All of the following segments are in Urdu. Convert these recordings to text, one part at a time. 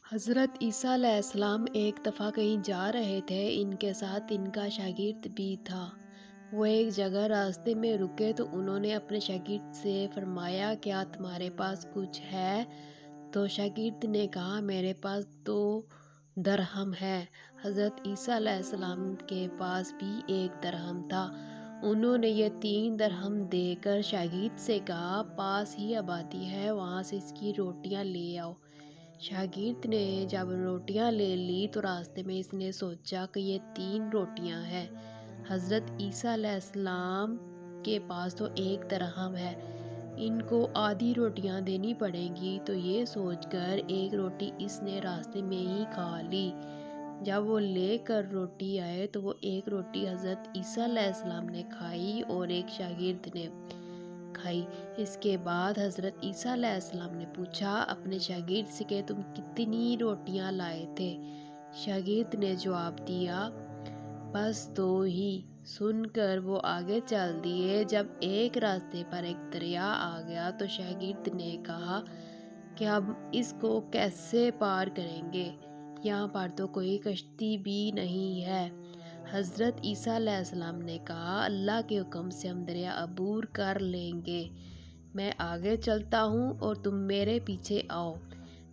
حضرت عیسیٰ علیہ السلام ایک دفعہ کہیں جا رہے تھے، ان کے ساتھ ان کا شاگرد بھی تھا۔ وہ ایک جگہ راستے میں رکے تو انہوں نے اپنے شاگرد سے فرمایا، کیا تمہارے پاس کچھ ہے؟ تو شاگرد نے کہا، میرے پاس 2 درہم ہے۔ حضرت عیسیٰ علیہ السلام کے پاس بھی 1 درہم تھا۔ انہوں نے یہ 3 درہم دے کر شاگرد سے کہا، پاس ہی آبادی ہے، وہاں سے اس کی روٹیاں لے آؤ۔ شاگرد نے جب روٹیاں لے لی تو راستے میں اس نے سوچا کہ یہ 3 روٹیاں ہیں، حضرت عیسیٰ علیہ السلام کے پاس تو 1 درہم ہے، ان کو آدھی روٹیاں دینی پڑیں گی۔ تو یہ سوچ کر 1 روٹی اس نے راستے میں ہی کھا لی۔ جب وہ لے کر روٹی آئے تو وہ 1 روٹی حضرت عیسیٰ علیہ السلام نے کھائی اور 1 شاگرد نے کھائی۔ اس کے بعد حضرت عیسیٰ علیہ السلام نے پوچھا اپنے شاگرد سے کہ تم کتنی روٹیاں لائے تھے؟ شاگرد نے جواب دیا، بس 2 ہی۔ سن کر وہ آگے چل دیے۔ جب ایک راستے پر ایک دریا آ گیا تو شاگرد نے کہا کہ اب اس کو کیسے پار کریں گے؟ یہاں پر تو کوئی کشتی بھی نہیں ہے۔ حضرت عیسیٰ علیہ السلام نے کہا، اللہ کے حکم سے ہم دریا عبور کر لیں گے۔ میں آگے چلتا ہوں اور تم میرے پیچھے آؤ،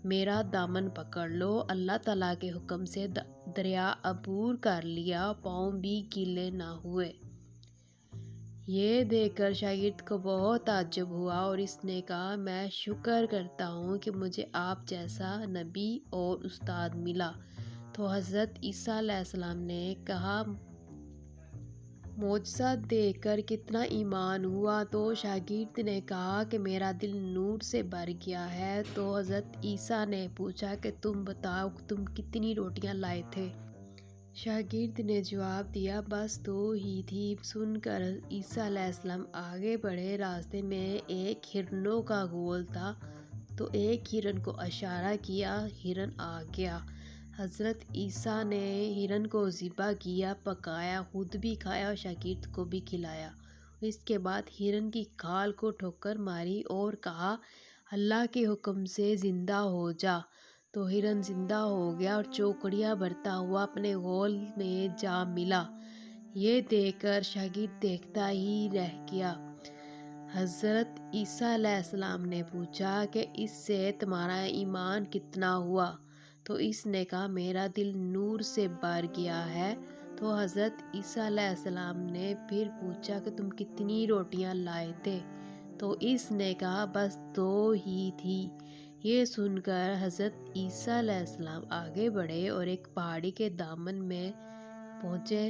میرا دامن پکڑ لو۔ اللہ تعالیٰ کے حکم سے دریا عبور کر لیا، پاؤں بھی گیلے نہ ہوئے۔ یہ دیکھ کر شاگرد کو بہت تعجب ہوا اور اس نے کہا، میں شکر کرتا ہوں کہ مجھے آپ جیسا نبی اور استاد ملا۔ تو حضرت عیسیٰ علیہ السلام نے کہا، معجزہ دیکھ کر کتنا ایمان ہوا؟ تو شاگرد نے کہا کہ میرا دل نور سے بھر گیا ہے۔ تو حضرت عیسیٰ نے پوچھا کہ تم بتاؤ تم کتنی روٹیاں لائے تھے؟ شاگرد نے جواب دیا، بس 2 ہی تھی۔ سن کر عیسیٰ علیہ السلام آگے بڑھے۔ راستے میں ایک ہرنوں کا گھول تھا تو ایک ہرن کو اشارہ کیا، ہرن آ گیا۔ حضرت عیسیٰ نے ہرن کو ذبح کیا، پکایا، خود بھی کھایا اور شاگرد کو بھی کھلایا۔ اس کے بعد ہرن کی کھال کو ٹھوکر ماری اور کہا، اللہ کے حکم سے زندہ ہو جا۔ تو ہرن زندہ ہو گیا اور چوکڑیاں بھرتا ہوا اپنے گھول میں جا ملا۔ یہ دیکھ کر شاگرد دیکھتا ہی رہ گیا۔ حضرت عیسیٰ علیہ السلام نے پوچھا کہ اس سے تمہارا ایمان کتنا ہوا؟ تو اس نے کہا، میرا دل نور سے بھر گیا ہے۔ تو حضرت عیسیٰ علیہ السلام نے پھر پوچھا کہ تم کتنی روٹیاں لائے تھے؟ تو اس نے کہا، بس 2 ہی تھی۔ یہ سن کر حضرت عیسیٰ علیہ السلام آگے بڑھے اور ایک پہاڑی کے دامن میں پہنچے۔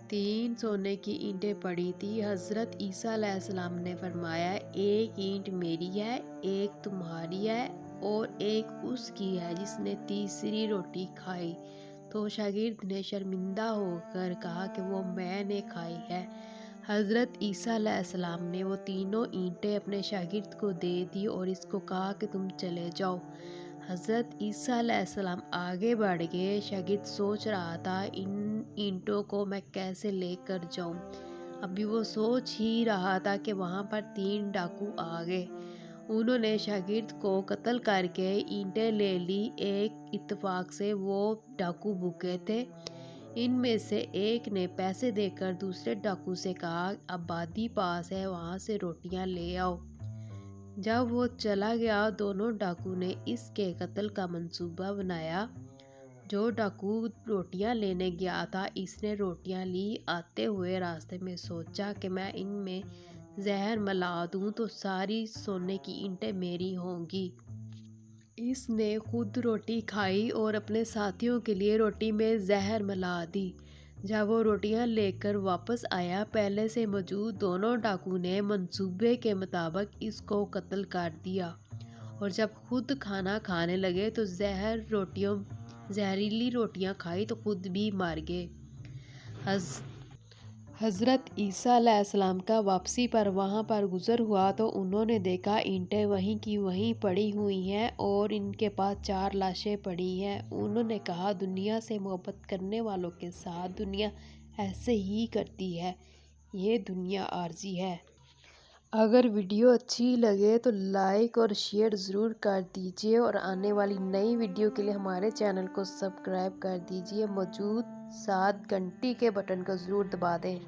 3 سونے کی اینٹیں پڑی تھی۔ حضرت عیسیٰ علیہ السلام نے فرمایا، 1 اینٹ میری ہے، 1 تمہاری ہے اور 1 اس کی ہے جس نے تیسری روٹی کھائی۔ تو شاگرد نے شرمندہ ہو کر کہا کہ وہ میں نے کھائی ہے۔ حضرت عیسیٰ علیہ السلام نے وہ تینوں اینٹیں اپنے شاگرد کو دے دی اور اس کو کہا کہ تم چلے جاؤ۔ حضرت عیسیٰ علیہ السلام آگے بڑھ گئے۔ شاگرد سوچ رہا تھا، ان اینٹوں کو میں کیسے لے کر جاؤں؟ ابھی وہ سوچ ہی رہا تھا کہ وہاں پر 3 ڈاکو آ گئے۔ انہوں نے شاگرد کو قتل کر کے اینٹیں لے لی۔ ایک اتفاق سے وہ ڈاکو بھوکے تھے۔ ان میں سے ایک نے پیسے دے کر دوسرے ڈاکو سے کہا، آبادی پاس ہے، وہاں سے روٹیاں لے آؤ۔ جب وہ چلا گیا، دونوں ڈاکو نے اس کے قتل کا منصوبہ بنایا۔ جو ڈاکو روٹیاں لینے گیا تھا، اس نے روٹیاں لی۔ آتے ہوئے راستے میں سوچا کہ میں ان میں زہر ملا دوں تو ساری سونے کی اینٹیں میری ہوں گی۔ اس نے خود روٹی کھائی اور اپنے ساتھیوں کے لیے روٹی میں زہر ملا دی۔ جب وہ روٹیاں لے کر واپس آیا، پہلے سے موجود دونوں ڈاکو نے منصوبے کے مطابق اس کو قتل کر دیا اور جب خود کھانا کھانے لگے تو زہریلی روٹیاں کھائی تو خود بھی مر گئے۔ حضرت عیسیٰ علیہ السلام کا واپسی پر وہاں پر گزر ہوا تو انہوں نے دیکھا اینٹیں وہیں کی وہیں پڑی ہوئی ہیں اور ان کے پاس 4 لاشیں پڑی ہیں۔ انہوں نے کہا، دنیا سے محبت کرنے والوں کے ساتھ دنیا ایسے ہی کرتی ہے، یہ دنیا عارضی ہے۔ اگر ویڈیو اچھی لگے تو لائک اور شیئر ضرور کر دیجیے اور آنے والی نئی ویڈیو کے لیے ہمارے چینل کو سبسکرائب کر دیجیے۔ موجود ساتھ گھنٹی کے بٹن کو ضرور دبا دیں۔